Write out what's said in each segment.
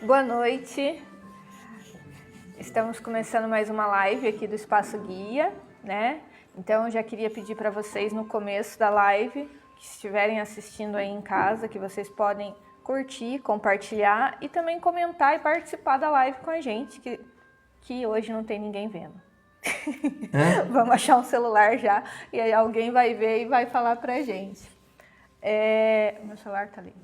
Boa noite, estamos começando mais uma live aqui do Espaço Guia, né? Então eu já queria pedir para vocês no começo da live, que estiverem assistindo aí em casa, que vocês podem curtir, compartilhar e também comentar e participar da live com a gente, que hoje não tem ninguém vendo. Vamos achar um celular já e aí alguém vai ver e vai falar pra gente. Meu celular tá ali.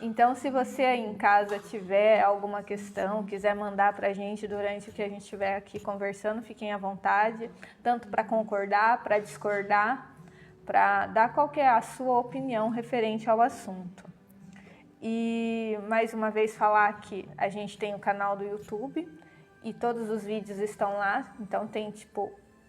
Então, se você aí em casa tiver alguma questão, quiser mandar para a gente durante o que a gente estiver aqui conversando, fiquem à vontade, tanto para concordar, para discordar, para dar qual que é a sua opinião referente ao assunto. E, mais uma vez, falar que a gente tem o canal do YouTube e todos os vídeos estão lá, então tem,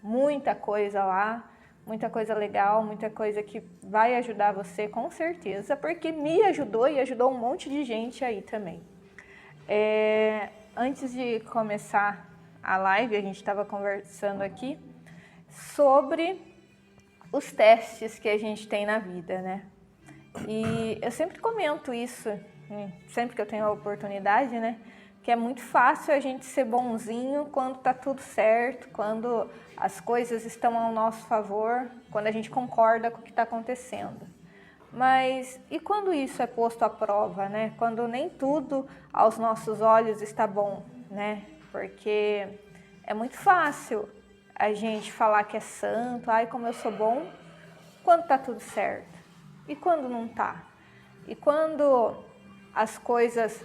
muita coisa lá, muita coisa legal, muita coisa que vai ajudar você com certeza, porque me ajudou e ajudou um monte de gente aí também. Antes de começar a live, a gente estava conversando aqui sobre os testes que a gente tem na vida, né? E eu sempre comento isso, sempre que eu tenho a oportunidade, né? Que é muito fácil a gente ser bonzinho quando tá tudo certo, quando as coisas estão ao nosso favor, quando a gente concorda com o que está acontecendo. Mas e quando isso é posto à prova, né? Quando nem tudo aos nossos olhos está bom, né? Porque é muito fácil a gente falar que é santo, ai como eu sou bom, quando tá tudo certo. E quando não tá? E quando as coisas,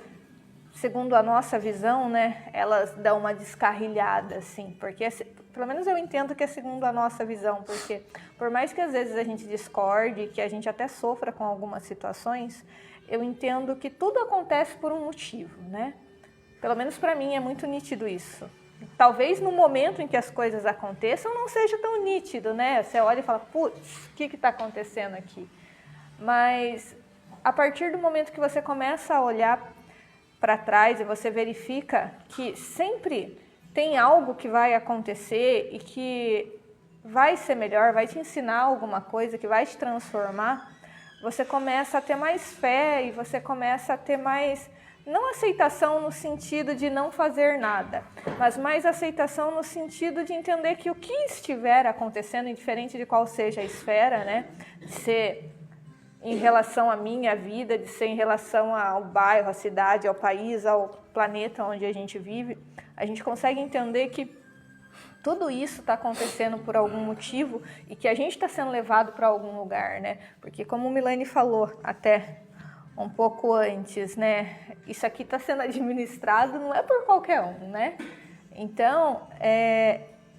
segundo a nossa visão, né, elas dão uma descarrilhada, assim, porque pelo menos eu entendo que é segundo a nossa visão, porque por mais que às vezes a gente discorde, que a gente até sofra com algumas situações, eu entendo que tudo acontece por um motivo, né? Pelo menos para mim é muito nítido isso. Talvez no momento em que as coisas aconteçam não seja tão nítido, né? Você olha e fala, putz, o que está acontecendo aqui? Mas a partir do momento que você começa a olhar para trás e você verifica que sempre tem algo que vai acontecer e que vai ser melhor, vai te ensinar alguma coisa, que vai te transformar, você começa a ter mais fé e você começa a ter mais, não aceitação no sentido de não fazer nada, mas mais aceitação no sentido de entender que o que estiver acontecendo, indiferente de qual seja a esfera, né, de ser em relação à minha vida, de ser em relação ao bairro, à cidade, ao país, ao planeta onde a gente vive, a gente consegue entender que tudo isso está acontecendo por algum motivo e que a gente está sendo levado para algum lugar, né? Porque como o Milene falou até um pouco antes, né? Isso aqui está sendo administrado, não é por qualquer um, né? Então,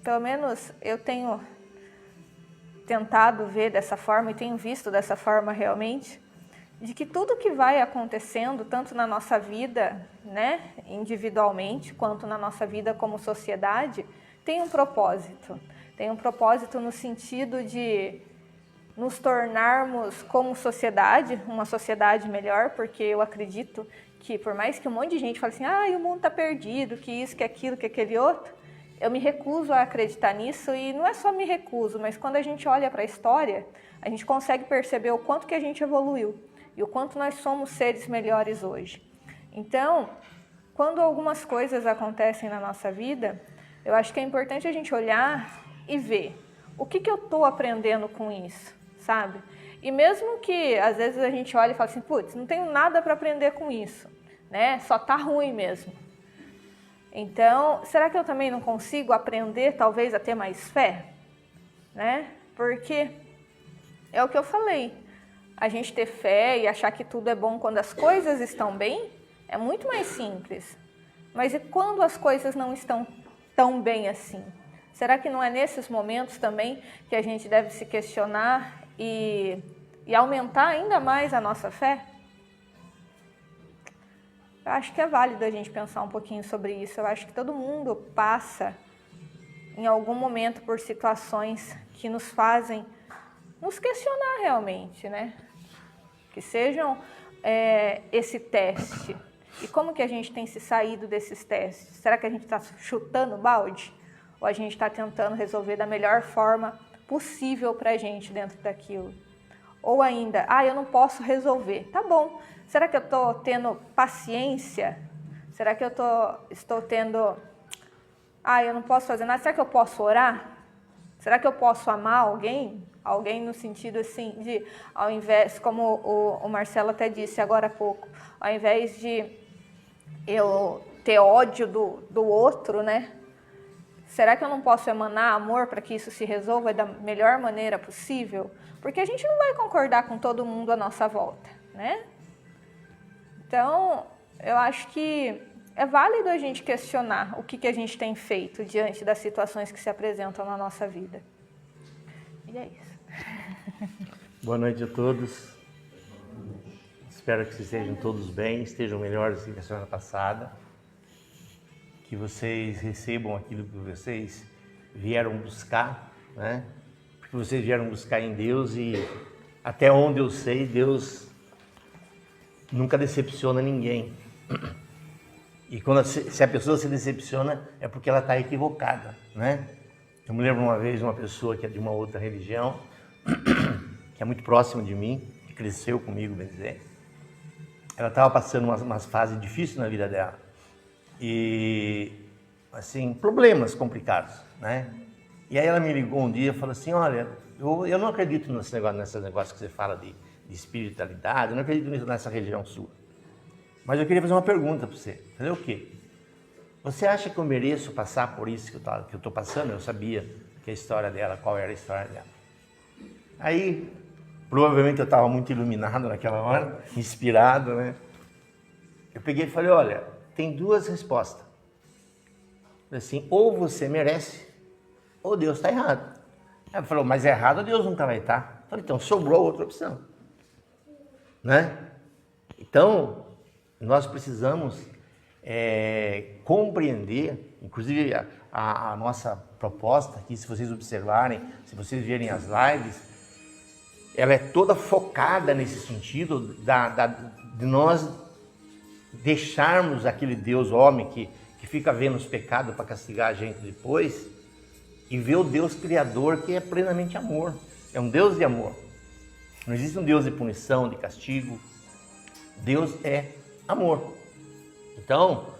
pelo menos eu tenho tentado ver dessa forma e tenho visto dessa forma realmente, de que tudo que vai acontecendo, tanto na nossa vida, né, individualmente, quanto na nossa vida como sociedade, tem um propósito. Tem um propósito no sentido de nos tornarmos como sociedade, uma sociedade melhor, porque eu acredito que por mais que um monte de gente fale assim, o mundo está perdido, que isso, que aquilo, que aquele outro, eu me recuso a acreditar nisso e não é só me recuso, mas quando a gente olha para a história, a gente consegue perceber o quanto que a gente evoluiu e o quanto nós somos seres melhores hoje. Então, quando algumas coisas acontecem na nossa vida, eu acho que é importante a gente olhar e ver o que eu estou aprendendo com isso, sabe? E mesmo que às vezes a gente olha e fala assim, putz, não tenho nada para aprender com isso, né? Só tá ruim mesmo. Então, será que eu também não consigo aprender, talvez, a ter mais fé? Né? Porque é o que eu falei. A gente ter fé e achar que tudo é bom quando as coisas estão bem é muito mais simples. Mas e quando as coisas não estão tão bem assim? Será que não é nesses momentos também que a gente deve se questionar e aumentar ainda mais a nossa fé? Eu acho que é válido a gente pensar um pouquinho sobre isso. Eu acho que todo mundo passa em algum momento por situações que nos fazem nos questionar realmente, né? Que sejam esse teste. E como que a gente tem se saído desses testes? Será que a gente está chutando balde? Ou a gente está tentando resolver da melhor forma possível para a gente dentro daquilo? Ou ainda, eu não posso resolver. Tá bom, será que eu estou tendo paciência? Será que eu estou tendo... eu não posso fazer nada. Será que eu posso orar? Será que eu posso amar alguém? Alguém no sentido assim de, ao invés, como o Marcelo até disse agora há pouco, ao invés de eu ter ódio do outro, né? Será que eu não posso emanar amor para que isso se resolva da melhor maneira possível? Porque a gente não vai concordar com todo mundo à nossa volta, né? Então, eu acho que é válido a gente questionar o que a gente tem feito diante das situações que se apresentam na nossa vida. E é isso. Boa noite a todos. Espero que vocês estejam todos bem, estejam melhores do que a semana passada. Que vocês recebam aquilo que vocês vieram buscar, né? Porque vocês vieram buscar em Deus e até onde eu sei, Deus nunca decepciona ninguém. E se a pessoa se decepciona é porque ela está equivocada, né? Eu me lembro uma vez de uma pessoa que é de uma outra religião, que é muito próxima de mim, que cresceu comigo, bem dizer. Ela estava passando umas fases difíceis na vida dela. E, assim, problemas complicados, né? E aí ela me ligou um dia e falou assim, olha, eu não acredito nesses negócios que você fala de espiritualidade, eu não acredito nessa religião sua. Mas eu queria fazer uma pergunta para você. Fazer o quê? Você acha que eu mereço passar por isso que eu estou passando? Eu sabia que a história dela, qual era a história dela. Aí, provavelmente eu estava muito iluminado naquela hora, inspirado, né? Eu peguei e falei, olha, tem duas respostas. Assim, ou você merece, ou Deus está errado. Ela falou, mas errado Deus nunca vai estar. Eu falei, então sobrou outra opção. Né? Então, nós precisamos compreender, inclusive a nossa proposta aqui, se vocês observarem, se vocês verem as lives, ela é toda focada nesse sentido de nós deixarmos aquele Deus homem que fica vendo os pecados para castigar a gente depois e ver o Deus criador que é plenamente amor, é um Deus de amor. Não existe um Deus de punição, de castigo. Deus é amor. Então,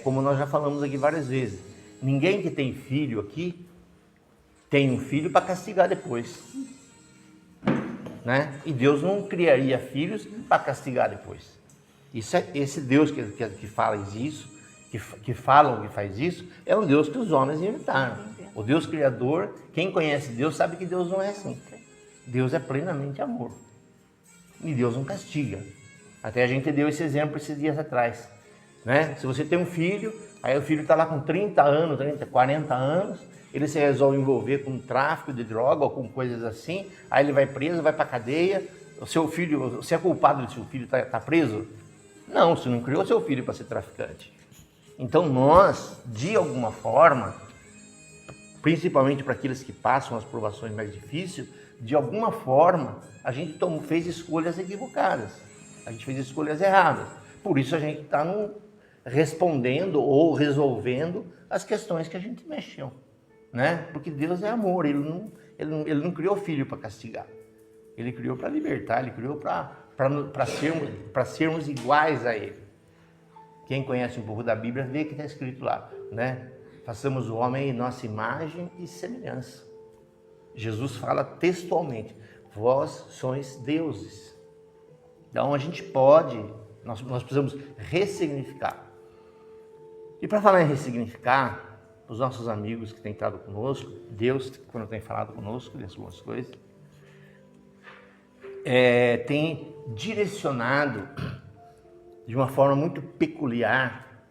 como nós já falamos aqui várias vezes, ninguém que tem filho aqui tem um filho para castigar depois. Né? E Deus não criaria filhos para castigar depois. Esse Deus que fala isso, que falam que faz isso, é um Deus que os homens inventaram. O Deus criador, quem conhece Deus sabe que Deus não é assim. Deus é plenamente amor. E Deus não castiga. Até a gente deu esse exemplo esses dias atrás. Né? Se você tem um filho, aí o filho está lá com 30 anos, 40 anos, ele se resolve envolver com tráfico de droga ou com coisas assim, aí ele vai preso, vai para a cadeia, o seu filho, você é culpado de seu filho estar preso? Não, você não criou seu filho para ser traficante. Então nós, de alguma forma, principalmente para aqueles que passam as provações mais difíceis, de alguma forma a gente fez escolhas equivocadas, a gente fez escolhas erradas. Por isso a gente está respondendo ou resolvendo as questões que a gente mexeu. Né? Porque Deus é amor, ele não criou filho para castigar, ele criou para libertar, ele criou para sermos iguais a ele. Quem conhece um pouco da Bíblia vê que está escrito lá, né? Façamos o homem em nossa imagem e semelhança. Jesus fala textualmente, vós sois deuses. Então a gente nós precisamos ressignificar. E para falar em ressignificar, os nossos amigos que têm estado conosco, Deus, quando tem falado conosco de algumas coisas, tem direcionado de uma forma muito peculiar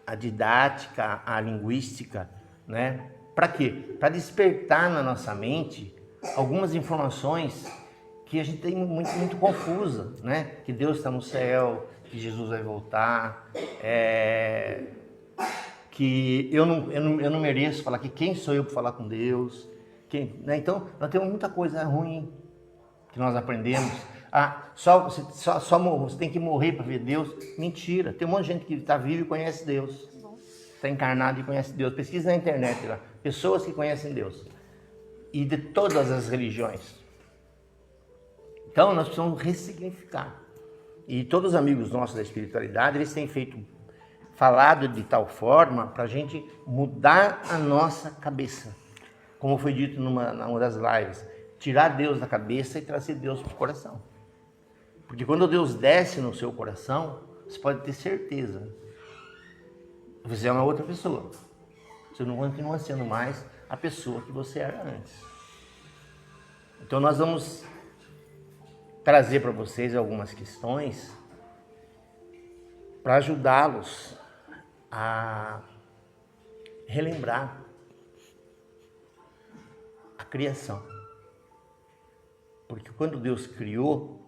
a didática, a linguística, né? Para quê? Para despertar na nossa mente algumas informações que a gente tem muito confusa, né? Que Deus está no céu, que Jesus vai voltar, que eu não mereço falar, que quem sou eu para falar com Deus? Né? Então, nós temos muita coisa ruim que nós aprendemos. Você tem que morrer para ver Deus. Mentira, tem um monte de gente que está vivo e conhece Deus. Está encarnado e conhece Deus. Pesquisa na internet lá, pessoas que conhecem Deus. e de todas as religiões. Então nós precisamos ressignificar. E todos os amigos nossos da espiritualidade, eles têm falado de tal forma para a gente mudar a nossa cabeça. Como foi dito numa das lives, tirar Deus da cabeça e trazer Deus para o coração. Porque quando Deus desce no seu coração, você pode ter certeza, você é uma outra pessoa. Você não continua sendo mais a pessoa que você era antes. Então nós vamos trazer para vocês algumas questões para ajudá-los a relembrar a criação. Porque quando Deus criou,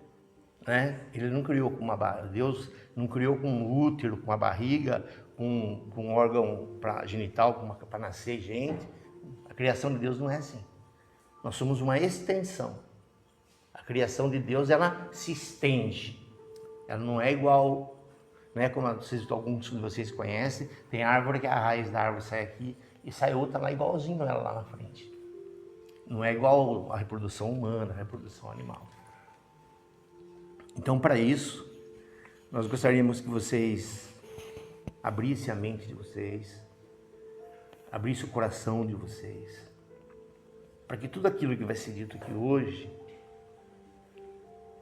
né, Ele não criou com Deus não criou com um útero, com uma barriga, com um órgão genital para nascer gente. A criação de Deus não é assim. Nós somos uma extensão. A criação de Deus, ela se estende. Ela não é igual, né, como alguns de vocês conhecem, tem árvore que a raiz da árvore sai aqui e sai outra lá igualzinho ela lá na frente. Não é igual a reprodução humana, a reprodução animal. Então, para isso, nós gostaríamos que vocês abrissem a mente de vocês, abrissem o coração de vocês, para que tudo aquilo que vai ser dito aqui hoje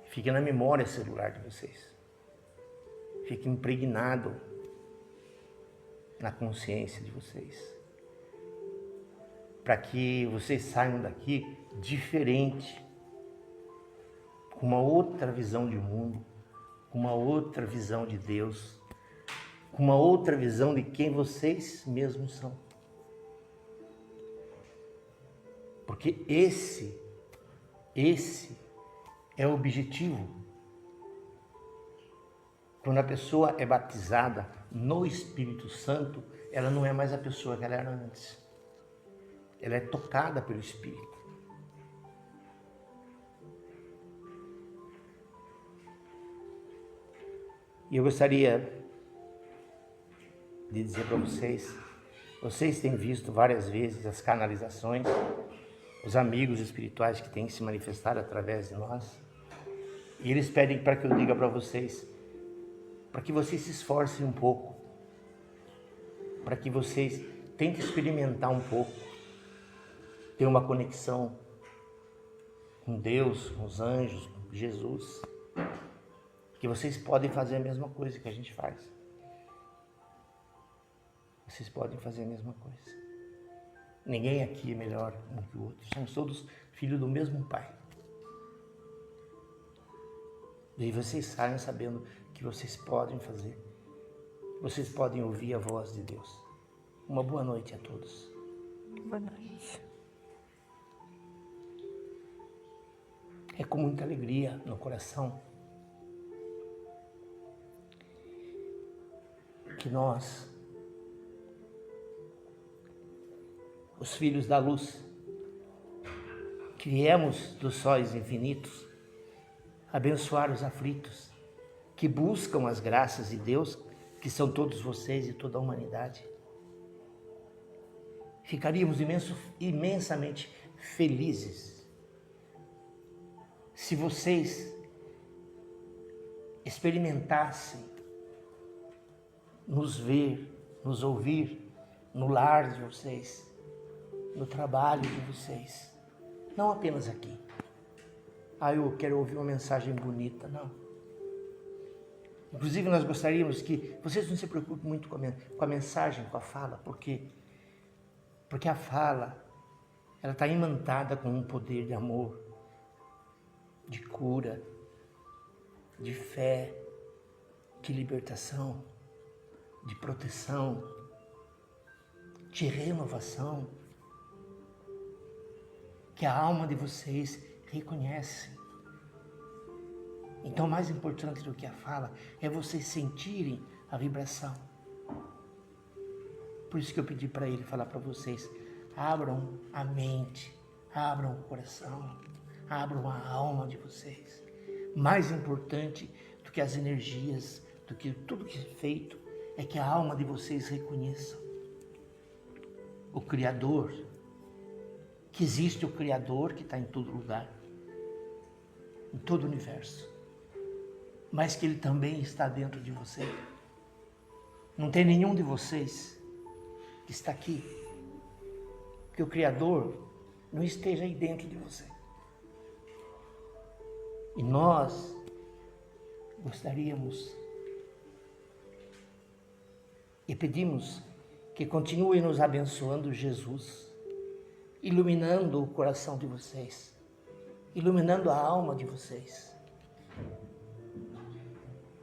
fique na memória celular de vocês, fique impregnado na consciência de vocês, para que vocês saiam daqui diferente, com uma outra visão de mundo, com uma outra visão de Deus, com uma outra visão de quem vocês mesmos são. Porque esse é o objetivo. Quando a pessoa é batizada no Espírito Santo, ela não é mais a pessoa que ela era antes. Ela é tocada pelo Espírito. E eu gostaria de dizer para vocês têm visto várias vezes as canalizações, os amigos espirituais que têm se manifestado através de nós. E eles pedem para que eu diga para vocês, para que vocês se esforcem um pouco, para que vocês tentem experimentar um pouco, ter uma conexão com Deus, com os anjos, com Jesus, que vocês podem fazer a mesma coisa que a gente faz. Vocês podem fazer a mesma coisa. Ninguém aqui é melhor um que o outro. Somos todos filhos do mesmo Pai. E aí vocês saiam sabendo que vocês podem fazer. Vocês podem ouvir a voz de Deus. Uma boa noite a todos. Boa noite. É com muita alegria no coração que nós, os filhos da luz, que viemos dos sóis infinitos, abençoar os aflitos, que buscam as graças de Deus, que são todos vocês e toda a humanidade. Ficaríamos imensamente felizes se vocês experimentassem nos ver, nos ouvir no lar de vocês, no trabalho de vocês, não apenas aqui. Eu quero ouvir uma mensagem bonita, não. Inclusive nós gostaríamos que vocês não se preocupem muito com a mensagem, com a fala, porque a fala, ela está imantada com um poder de amor, de cura, de fé, de libertação, de proteção, de renovação, que a alma de vocês reconhece. Então, mais importante do que a fala é vocês sentirem a vibração. Por isso que eu pedi para ele falar para vocês, abram a mente, abram o coração, abram a alma de vocês. Mais importante do que as energias, do que tudo que é feito, é que a alma de vocês reconheça o Criador, que existe o Criador que está em todo lugar, em todo o universo, mas que Ele também está dentro de você. Não tem nenhum de vocês que está aqui, que o Criador não esteja aí dentro de você. E nós gostaríamos e pedimos que continue nos abençoando, Jesus, iluminando o coração de vocês, iluminando a alma de vocês,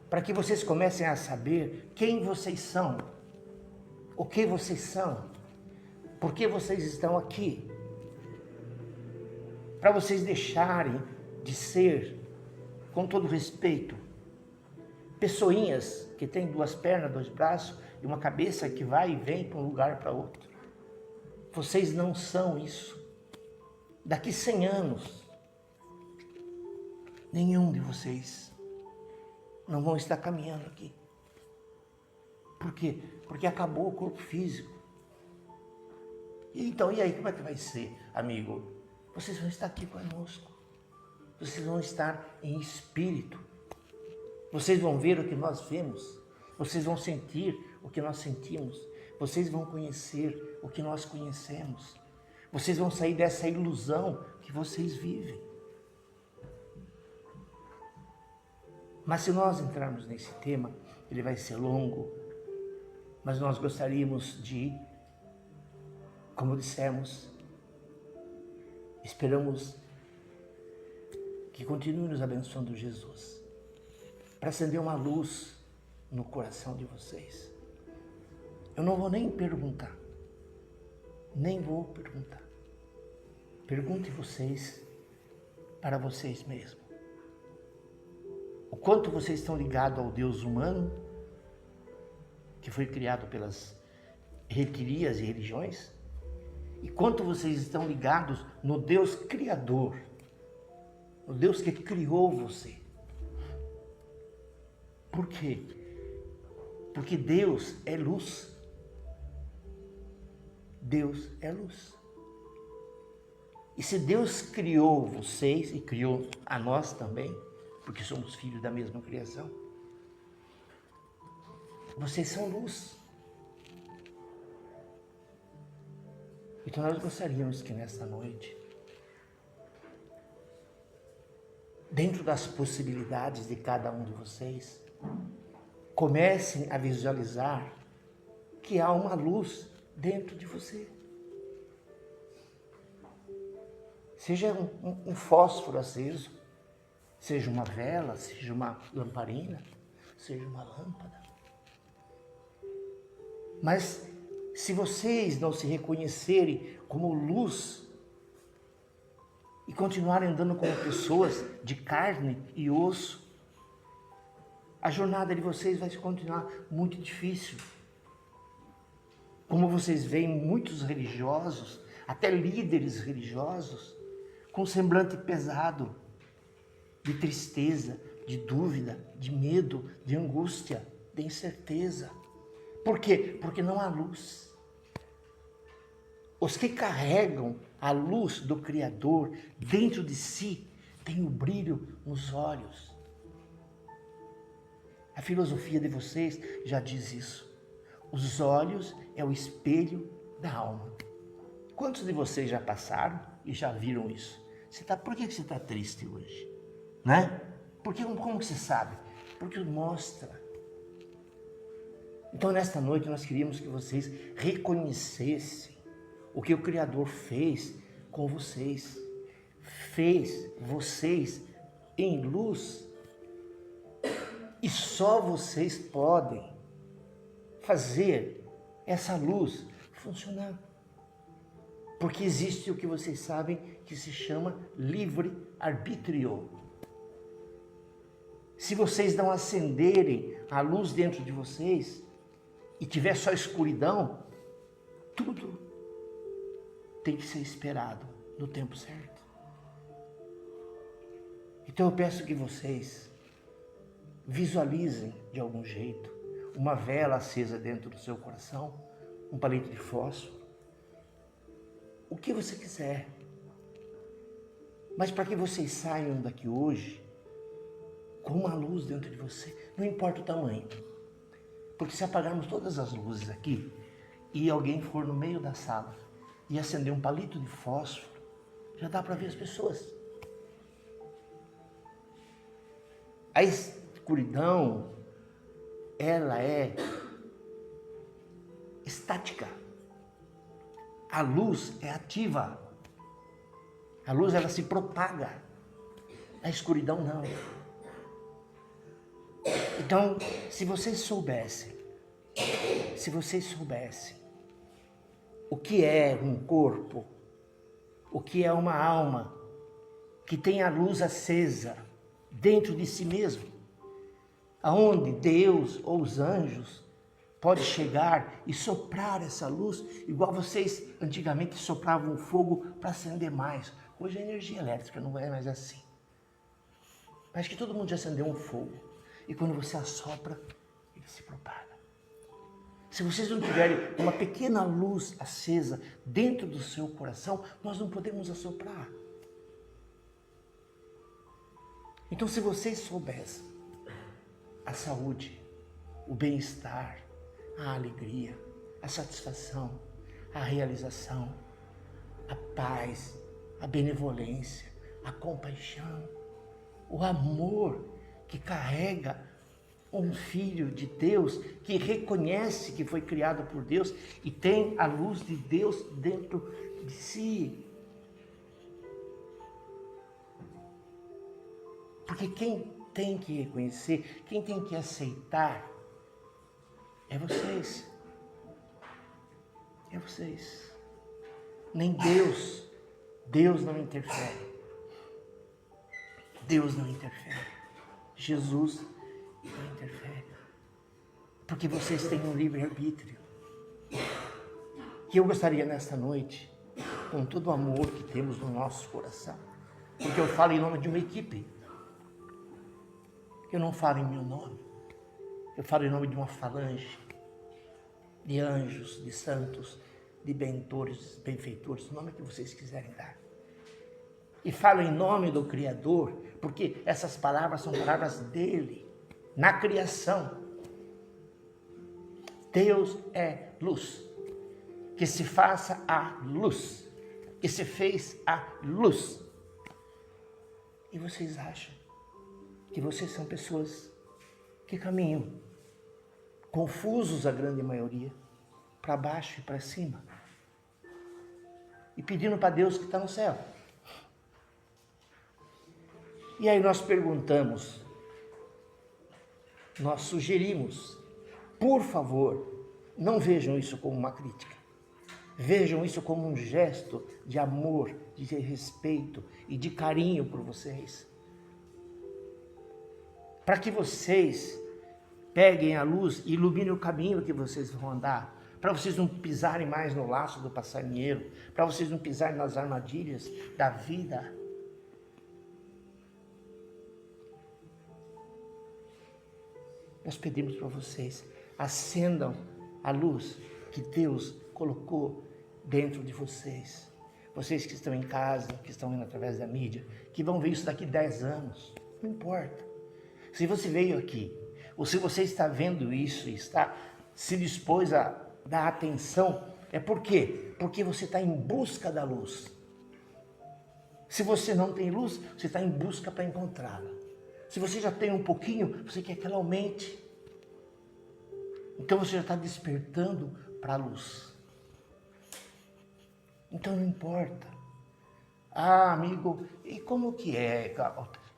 para que vocês comecem a saber quem vocês são, o que vocês são, por que vocês estão aqui, para vocês deixarem de ser, com todo respeito, pessoinhas que têm 2 pernas, 2 braços e uma cabeça que vai e vem para um lugar para outro. Vocês não são isso. Daqui 100 anos, nenhum de vocês não vão estar caminhando aqui. Por quê? Porque acabou o corpo físico. Então, e aí, como é que vai ser, amigo? Vocês vão estar aqui conosco. Vocês vão estar em espírito. Vocês vão ver o que nós vemos. Vocês vão sentir o que nós sentimos. Vocês vão conhecer o que nós conhecemos. Vocês vão sair dessa ilusão que vocês vivem. Mas se nós entrarmos nesse tema, ele vai ser longo. Mas nós gostaríamos de, como dissemos, esperamos que continue nos abençoando, Jesus, para acender uma luz no coração de vocês. Eu não vou nem perguntar. Nem vou perguntar. Pergunte vocês para vocês mesmos. O quanto vocês estão ligados ao Deus humano, que foi criado pelas retirias e religiões, e quanto vocês estão ligados no Deus Criador, no Deus que criou você. Por quê? Porque Deus é luz. Deus é luz. E se Deus criou vocês e criou a nós também, porque somos filhos da mesma criação, vocês são luz. Então nós gostaríamos que nesta noite, dentro das possibilidades de cada um de vocês, comecem a visualizar que há uma luz dentro de você. Seja um fósforo aceso, seja uma vela, seja uma lamparina, seja uma lâmpada. Mas se vocês não se reconhecerem como luz e continuarem andando como pessoas de carne e osso, a jornada de vocês vai continuar muito difícil. Como vocês veem muitos religiosos, até líderes religiosos, com semblante pesado, de tristeza, de dúvida, de medo, de angústia, de incerteza. Por quê? Porque não há luz. Os que carregam a luz do Criador dentro de si têm o brilho nos olhos. A filosofia de vocês já diz isso. Os olhos é o espelho da alma. Quantos de vocês já passaram e já viram isso? Por que você está triste hoje? Né? Como que você sabe? Porque mostra. Então, nesta noite, nós queríamos que vocês reconhecessem o que o Criador fez com vocês. Fez vocês em luz. E só vocês podem fazer essa luz funcionar. Porque existe o que vocês sabem que se chama livre-arbítrio. Se vocês não acenderem a luz dentro de vocês e tiver só escuridão, tudo tem que ser esperado no tempo certo. Então eu peço que vocês visualizem de algum jeito uma vela acesa dentro do seu coração, um palito de fósforo, o que você quiser. Mas para que vocês saiam daqui hoje com uma luz dentro de você, não importa o tamanho. Porque se apagarmos todas as luzes aqui e alguém for no meio da sala e acender um palito de fósforo, já dá para ver as pessoas. A escuridão, ela é estática. A luz é ativa. A luz, ela se propaga. A escuridão não. Então, se vocês soubessem o que é um corpo, o que é uma alma que tem a luz acesa dentro de si mesmo, aonde Deus ou os anjos pode chegar e soprar essa luz, igual vocês antigamente sopravam fogo para acender mais. Hoje a energia elétrica não é mais assim. Mas que todo mundo já acendeu um fogo. E quando você assopra, ele se propaga. Se vocês não tiverem uma pequena luz acesa dentro do seu coração, nós não podemos assoprar. Então, se vocês soubessem a saúde, o bem-estar, a alegria, a satisfação, a realização, a paz, a benevolência, a compaixão, o amor que carrega um filho de Deus, que reconhece que foi criado por Deus e tem a luz de Deus dentro de si. Porque quem tem que reconhecer, quem tem que aceitar, é vocês. É vocês. Nem Deus. Deus não interfere. Deus não interfere. Jesus não interfere. Porque vocês têm um livre-arbítrio. E eu gostaria nesta noite, com todo o amor que temos no nosso coração, porque eu falo em nome de uma equipe. Eu não falo em meu nome. Eu falo em nome de uma falange de anjos, de santos, de bentores, benfeitores, o nome que vocês quiserem dar. E falo em nome do Criador, porque essas palavras são palavras dele, na criação. Deus é luz, que se faça a luz, que se fez a luz. E vocês acham que vocês são pessoas que caminham, confusos a grande maioria, para baixo e para cima, e pedindo para Deus que está no céu. E aí nós perguntamos, nós sugerimos, por favor, não vejam isso como uma crítica. Vejam isso como um gesto de amor, de respeito e de carinho por vocês. Para que vocês peguem a luz e iluminem o caminho que vocês vão andar. Para vocês não pisarem mais no laço do passarinheiro. Para vocês não pisarem nas armadilhas da vida. Nós pedimos para vocês, acendam a luz que Deus colocou dentro de vocês. Vocês que estão em casa, que estão indo através da mídia, que vão ver isso daqui 10 anos, não importa. Se você veio aqui, ou se você está vendo isso e está se dispôs a dar atenção, é por quê? Porque você está em busca da luz. Se você não tem luz, você está em busca para encontrá-la. Se você já tem um pouquinho, você quer que ela aumente. Então você já está despertando para a luz. Então não importa. Ah, amigo, e como que é?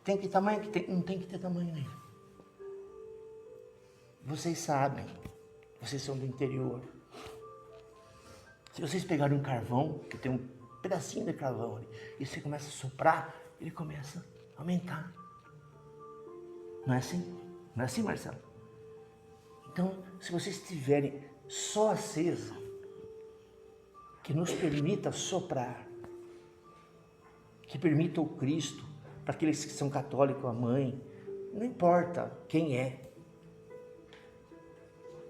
Tem que tamanho que tem? Não tem que ter tamanho nenhum. Vocês sabem, vocês são do interior. Se vocês pegarem um carvão, que tem um pedacinho de carvão ali, e você começa a soprar, ele começa a aumentar. Não é assim? Não é assim, Marcelo? Então, se vocês tiverem só acesa, que nos permita soprar, que permita o Cristo, para aqueles que são católicos, a mãe, não importa quem é,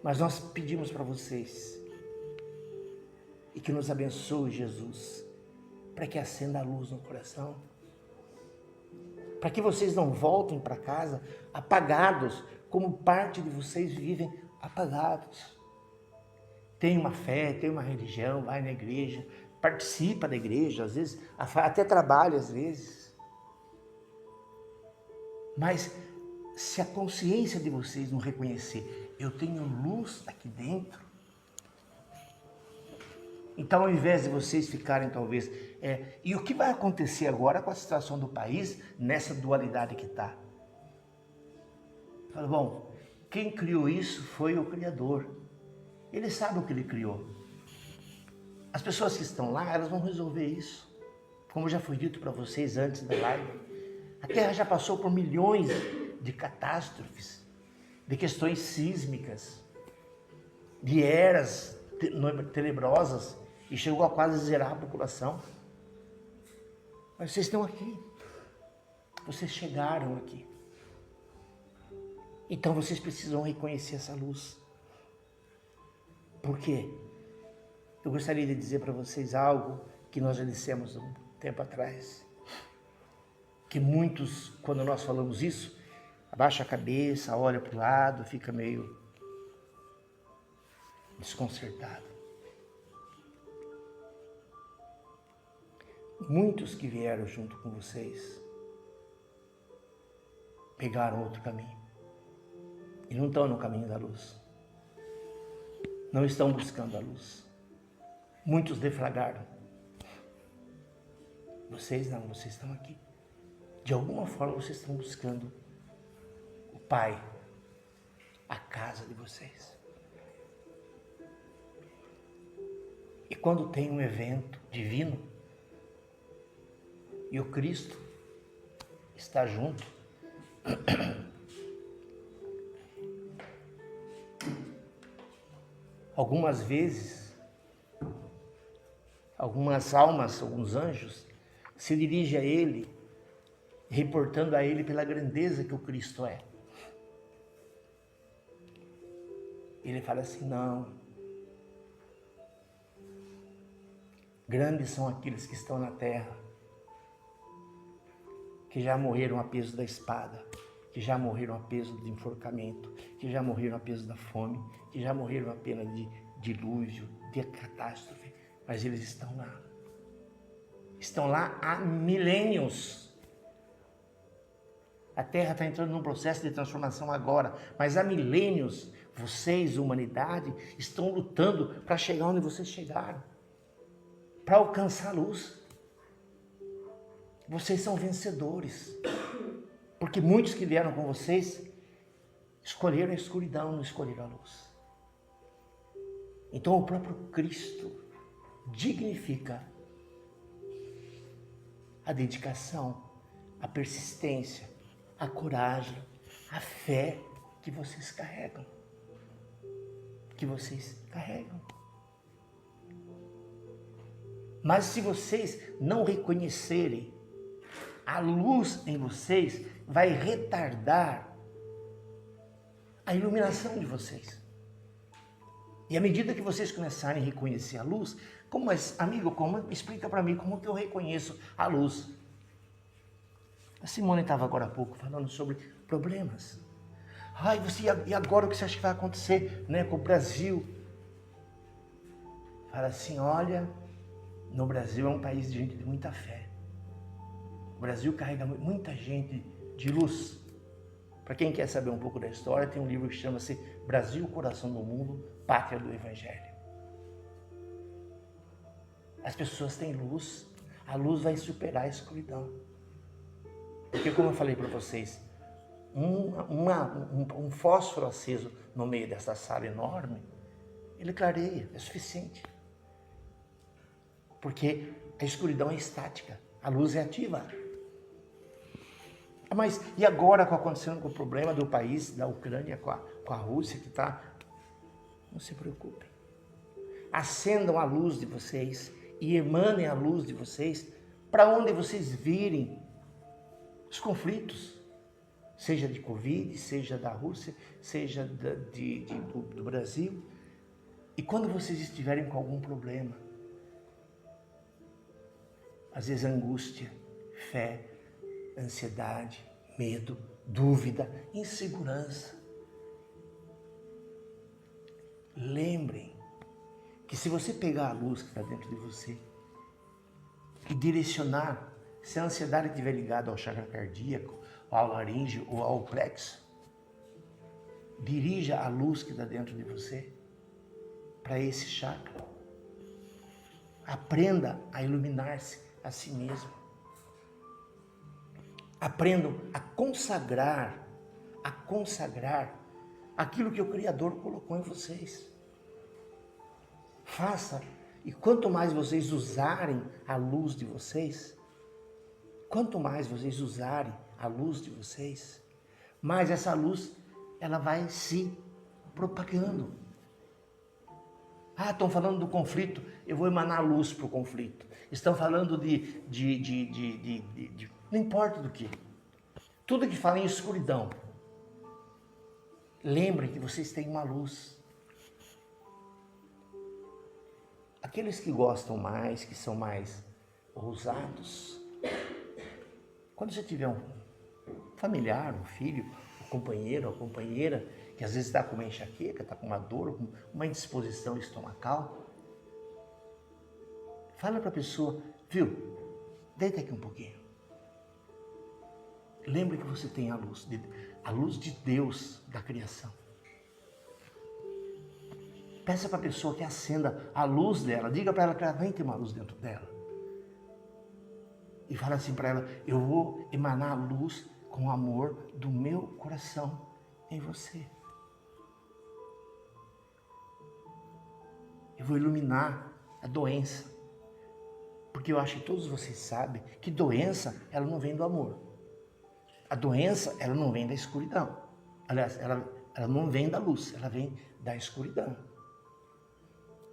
mas nós pedimos para vocês, e que nos abençoe Jesus, para que acenda a luz no coração, para que vocês não voltem para casa apagados, como parte de vocês vivem apagados. Tem uma fé, tem uma religião, vai na igreja, participa da igreja, às vezes até trabalha às vezes. Mas se a consciência de vocês não reconhecer, eu tenho luz aqui dentro, então ao invés de vocês ficarem talvez... e o que vai acontecer agora com a situação do país nessa dualidade que está? Fala, bom, quem criou isso foi o Criador. Ele sabe o que ele criou. As pessoas que estão lá, elas vão resolver isso. Como já foi dito para vocês antes da live, a Terra já passou por milhões de catástrofes, de questões sísmicas, de eras tenebrosas, e chegou a quase zerar a população. Mas vocês estão aqui. Vocês chegaram aqui. Então vocês precisam reconhecer essa luz. Por quê? Eu gostaria de dizer para vocês algo que nós já dissemos um tempo atrás. Que muitos, quando nós falamos isso, abaixa a cabeça, olha para o lado, fica meio desconcertado. Muitos que vieram junto com vocês pegaram outro caminho e não estão no caminho da luz. Não estão buscando a luz. Muitos defragaram. Vocês não, vocês estão aqui. De alguma forma vocês estão buscando o Pai, a casa de vocês. E quando tem um evento divino e o Cristo está junto, algumas vezes, algumas almas, alguns anjos, se dirigem a Ele, reportando a Ele pela grandeza que o Cristo é. Ele fala assim, não. Grandes são aqueles que estão na terra, que já morreram a peso da espada, que já morreram a peso do enforcamento, que já morreram a peso da fome, que já morreram a pena de dilúvio, de catástrofe, mas eles estão lá. Estão lá há milênios. A Terra está entrando num processo de transformação agora, mas há milênios, vocês, humanidade, estão lutando para chegar onde vocês chegaram, para alcançar a luz. Vocês são vencedores, porque muitos que vieram com vocês escolheram a escuridão, não escolheram a luz. Então o próprio Cristo dignifica a dedicação, a persistência, a coragem, a fé que vocês carregam. Mas se vocês não reconhecerem, a luz em vocês vai retardar a iluminação de vocês. E à medida que vocês começarem a reconhecer a luz, explica para mim como que eu reconheço a luz. A Simone estava agora há pouco falando sobre problemas. E agora o que você acha que vai acontecer, né, com o Brasil? Fala assim, olha, no Brasil é um país de gente de muita fé. O Brasil carrega muita gente de luz. Para quem quer saber um pouco da história, tem um livro que chama-se Brasil, Coração do Mundo, Pátria do Evangelho. As pessoas têm luz, a luz vai superar a escuridão. Porque como eu falei para vocês, um fósforo aceso no meio dessa sala enorme, ele clareia, é suficiente. Porque a escuridão é estática, a luz é ativa. Mas e agora acontecendo com o problema do país, da Ucrânia, com a Rússia que está... Não se preocupem. Acendam a luz de vocês e emanem a luz de vocês para onde vocês virem os conflitos. Seja de Covid, seja da Rússia, seja do Brasil. E quando vocês estiverem com algum problema, às vezes angústia, fé, ansiedade, medo, dúvida, insegurança. Lembrem que se você pegar a luz que está dentro de você e direcionar, se a ansiedade estiver ligada ao chakra cardíaco, ao laríngeo ou ao plexo, dirija a luz que está dentro de você para esse chakra. Aprenda a iluminar-se a si mesmo. Aprendam a consagrar aquilo que o Criador colocou em vocês. Faça, e quanto mais vocês usarem a luz de vocês, mais essa luz ela vai se propagando. Estão falando do conflito, eu vou emanar luz para o conflito. Estão falando não importa do que. Tudo que fala em escuridão. Lembrem que vocês têm uma luz. Aqueles que gostam mais, que são mais ousados, quando você tiver um familiar, um filho, um companheiro ou companheira, que às vezes está com uma enxaqueca, está com uma dor, com uma indisposição estomacal, fala para a pessoa, viu, deita aqui um pouquinho. Lembre que você tem a luz de Deus da criação. Peça para a pessoa que acenda a luz dela, diga para ela que ela também tem uma luz dentro dela. E fala assim para ela, eu vou emanar a luz com o amor do meu coração em você. Eu vou iluminar a doença. Porque eu acho que todos vocês sabem que doença, ela não vem do amor. A doença, ela não vem da escuridão. Aliás, ela não vem da luz, ela vem da escuridão.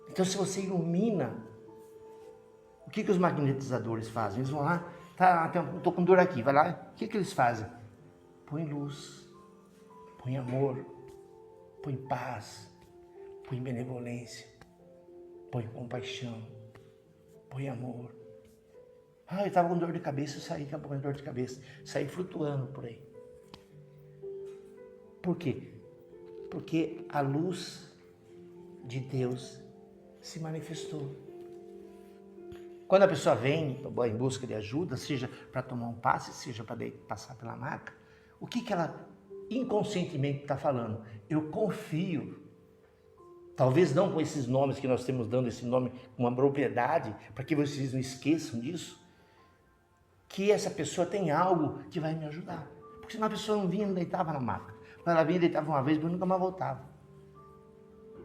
Então, se você ilumina, o que os magnetizadores fazem? Eles vão lá, estou com dor aqui, vai lá, o que eles fazem? Põe luz, põe amor, põe paz, põe benevolência, põe compaixão, põe amor. Eu estava com dor de cabeça, eu saí com dor de cabeça, saí flutuando por aí. Por quê? Porque a luz de Deus se manifestou. Quando a pessoa vem em busca de ajuda, seja para tomar um passe, seja para passar pela maca, o que ela inconscientemente está falando? Eu confio. Talvez não com esses nomes que nós temos dando esse nome com uma propriedade, para que vocês não esqueçam disso, que essa pessoa tem algo que vai me ajudar. Porque senão a pessoa não vinha e não deitava na maca. Quando ela vinha e deitava uma vez, mas nunca mais voltava.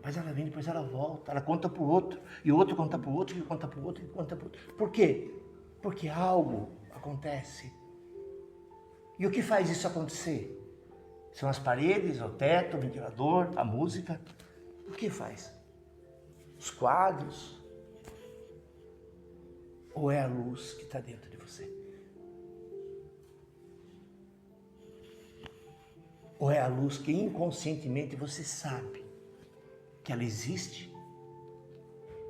Mas ela vem, depois ela volta, ela conta para o outro, e o outro conta para o outro, que conta para o outro, que conta para o outro. Por quê? Porque algo acontece. E o que faz isso acontecer? São as paredes, o teto, o ventilador, a música. O que faz? Os quadros? Ou é a luz que está dentro de você? Ou é a luz que inconscientemente você sabe que ela existe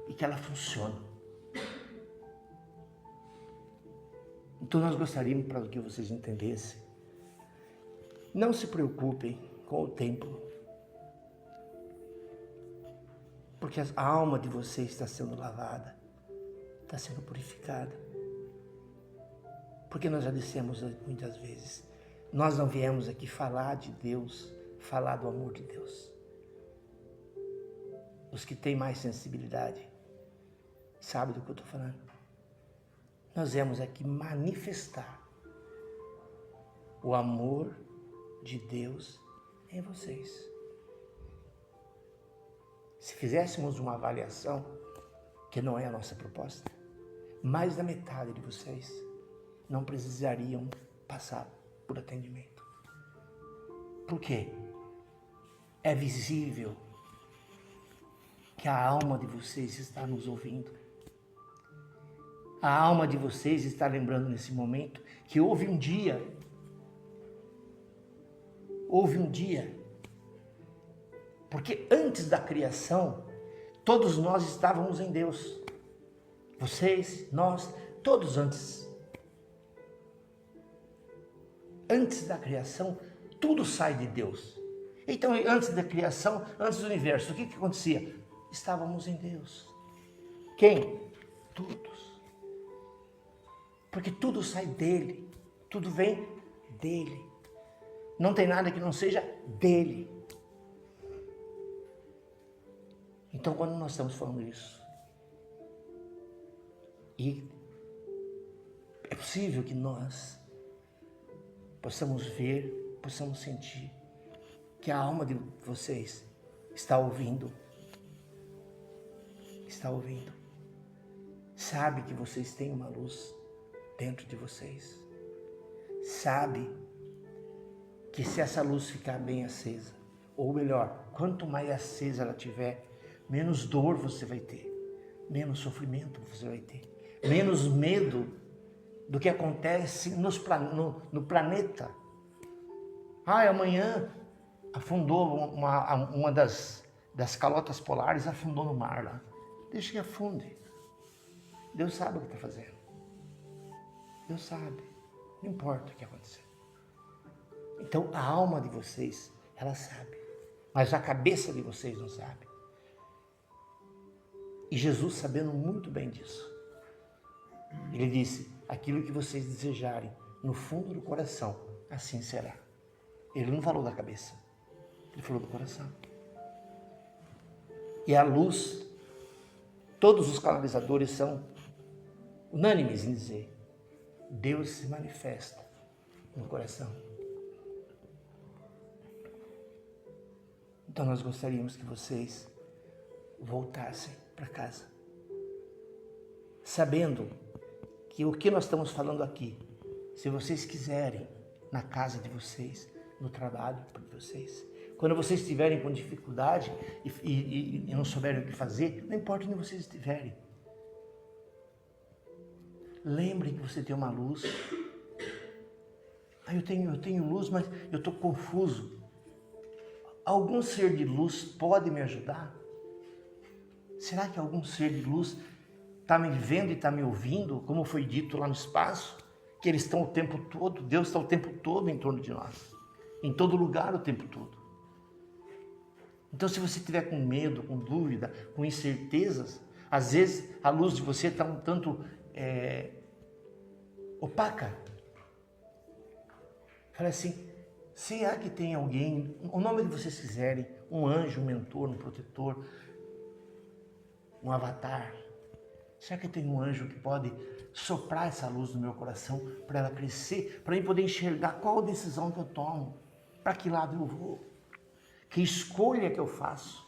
e que ela funciona? Então nós gostaríamos, para que vocês entendessem, não se preocupem com o templo, porque a alma de vocês está sendo lavada, está sendo purificada. Porque nós já dissemos muitas vezes, nós não viemos aqui falar de Deus, falar do amor de Deus. Os que têm mais sensibilidade sabem do que eu estou falando. Nós viemos aqui manifestar o amor de Deus em vocês. Se fizéssemos uma avaliação, que não é a nossa proposta, mais da metade de vocês não precisariam passar por atendimento. Por quê? É visível que a alma de vocês está nos ouvindo. A alma de vocês está lembrando nesse momento que houve um dia, porque antes da criação, todos nós estávamos em Deus. Vocês, nós, todos antes. antes da criação, tudo sai de Deus. Então, antes da criação, antes do universo, o que acontecia? Estávamos em Deus. Quem? Todos. Porque tudo sai dele, tudo vem dele. Não tem nada que não seja dele. Então, quando nós estamos falando isso, e é possível que nós possamos ver, possamos sentir que a alma de vocês está ouvindo. Está ouvindo. Sabe que vocês têm uma luz dentro de vocês. Sabe que se essa luz ficar bem acesa, ou melhor, quanto mais acesa ela tiver, menos dor você vai ter, menos sofrimento você vai ter, menos medo do que acontece no planeta. Amanhã afundou uma das calotas polares, afundou no mar lá. Deixa que afunde. Deus sabe o que está fazendo. Deus sabe. Não importa o que acontecer. Então a alma de vocês, ela sabe. Mas a cabeça de vocês não sabe. E Jesus, sabendo muito bem disso, ele disse, aquilo que vocês desejarem no fundo do coração, assim será. Ele não falou da cabeça, ele falou do coração. E a luz, todos os canalizadores são unânimes em dizer, Deus se manifesta no coração. Então nós gostaríamos que vocês voltassem para casa, sabendo que o que nós estamos falando aqui, se vocês quiserem, na casa de vocês, no trabalho de vocês, quando vocês estiverem com dificuldade e não souberem o que fazer, não importa onde vocês estiverem, lembre que você tem uma luz. Eu tenho luz, mas eu estou confuso. Algum ser de luz pode me ajudar? Será que algum ser de luz está me vendo e está me ouvindo, como foi dito lá no espaço? Que eles estão o tempo todo, Deus está o tempo todo em torno de nós, em todo lugar o tempo todo. Então, se você estiver com medo, com dúvida, com incertezas, às vezes a luz de você está um tanto opaca. Fala assim, será que tem alguém, o nome que vocês quiserem, um anjo, um mentor, um protetor, um avatar, será que tem um anjo que pode soprar essa luz no meu coração para ela crescer, para eu poder enxergar qual decisão que eu tomo, para que lado eu vou, que escolha que eu faço?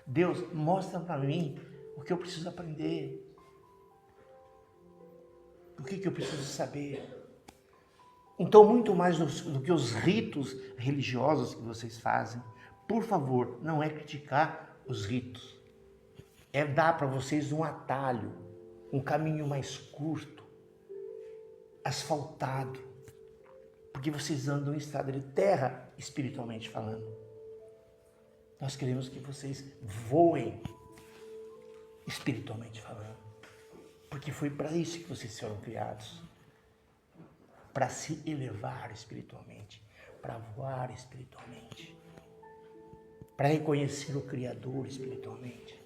Deus, mostra para mim o que eu preciso aprender, o que eu preciso saber. Então, muito mais do que os ritos religiosos que vocês fazem, por favor, não é criticar os ritos, é dar para vocês um atalho, um caminho mais curto, asfaltado, porque vocês andam em estrada de terra, espiritualmente falando. Nós queremos que vocês voem, espiritualmente falando, porque foi para isso que vocês foram criados, para se elevar espiritualmente, para voar espiritualmente, para reconhecer o Criador espiritualmente.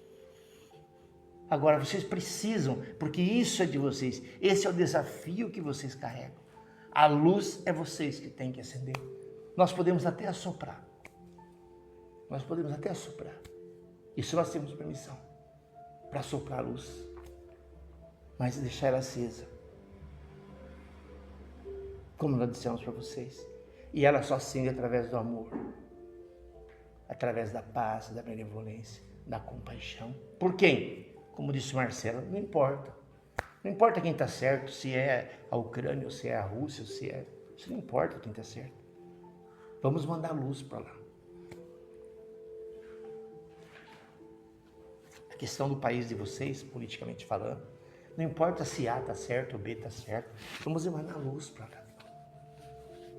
Agora, vocês precisam, porque isso é de vocês, esse é o desafio que vocês carregam. A luz é vocês que têm que acender. Nós podemos até assoprar. Isso nós temos permissão para soprar a luz, mas deixar ela acesa, como nós dissemos para vocês. E ela só acende através do amor, através da paz, da benevolência, da compaixão. Por quem? Como disse Marcelo, não importa. Não importa quem está certo, se é a Ucrânia, ou se é a Rússia, ou se é... Isso não importa quem está certo. Vamos mandar luz para lá. A questão do país de vocês, politicamente falando, não importa se A está certo ou B está certo. Vamos emanar luz para lá.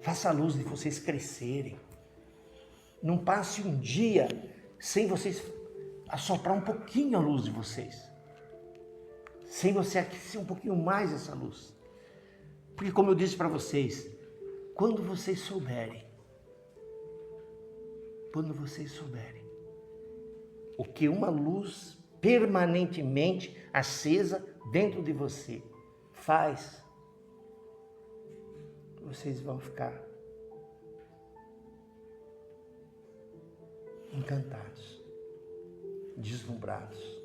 Faça a luz de vocês crescerem. Não passe um dia sem vocês assoprar um pouquinho a luz de vocês. Sem você aquecer um pouquinho mais essa luz. Porque como eu disse para vocês, quando vocês souberem o que uma luz permanentemente acesa dentro de você faz, vocês vão ficar encantados, deslumbrados.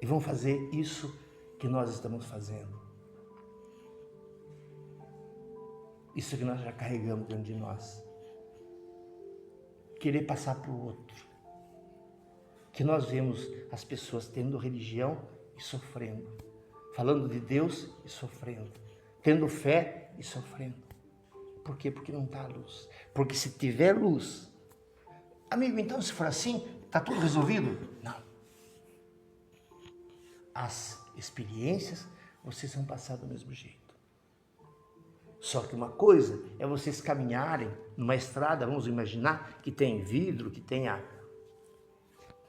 E vão fazer isso que nós estamos fazendo. Isso que nós já carregamos dentro de nós. Querer passar para o outro. Que nós vemos as pessoas tendo religião e sofrendo. Falando de Deus e sofrendo. Tendo fé e sofrendo. Por quê? Porque não está a luz. Porque se tiver luz... Amigo, então se for assim, está tudo resolvido? Não. As experiências, vocês vão passar do mesmo jeito. Só que uma coisa é vocês caminharem numa estrada, vamos imaginar, que tem vidro, que tenha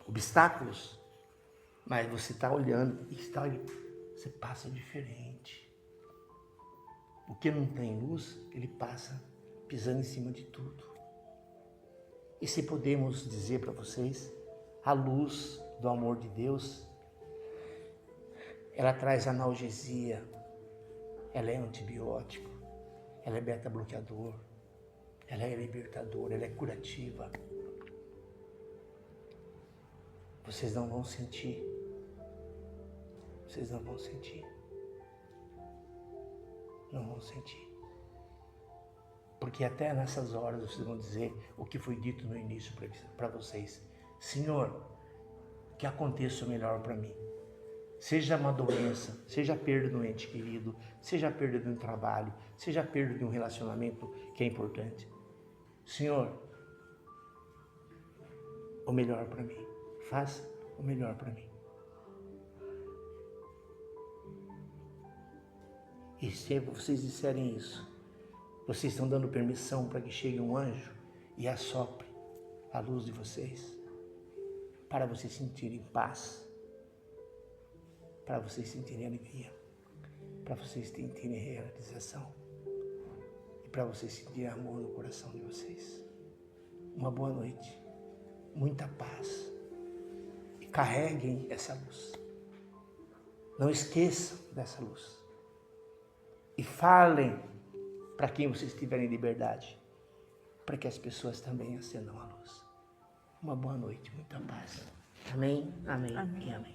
obstáculos, mas você está olhando e você passa diferente. O que não tem luz, ele passa pisando em cima de tudo. E se podemos dizer para vocês, a luz do amor de Deus, ela traz analgesia, ela é antibiótico, ela é beta-bloqueador, ela é libertadora, ela é curativa. Vocês não vão sentir. Vocês não vão sentir. Não vão sentir. Porque até nessas horas vocês vão dizer o que foi dito no início para vocês. Senhor, que aconteça o melhor para mim. Seja uma doença, seja a perda de um ente querido, seja a perda de um trabalho, seja a perda de um relacionamento que é importante. Senhor, o melhor para mim. Faça o melhor para mim. E se vocês disserem isso, vocês estão dando permissão para que chegue um anjo e assopre a luz de vocês, para vocês sentirem paz, para vocês sentirem alegria, para vocês sentirem realização e para vocês sentirem amor no coração de vocês. Uma boa noite, muita paz e carreguem essa luz. Não esqueçam dessa luz e falem para quem vocês tiverem liberdade, para que as pessoas também acendam a luz. Uma boa noite, muita paz. Amém, amém, amém. E amém.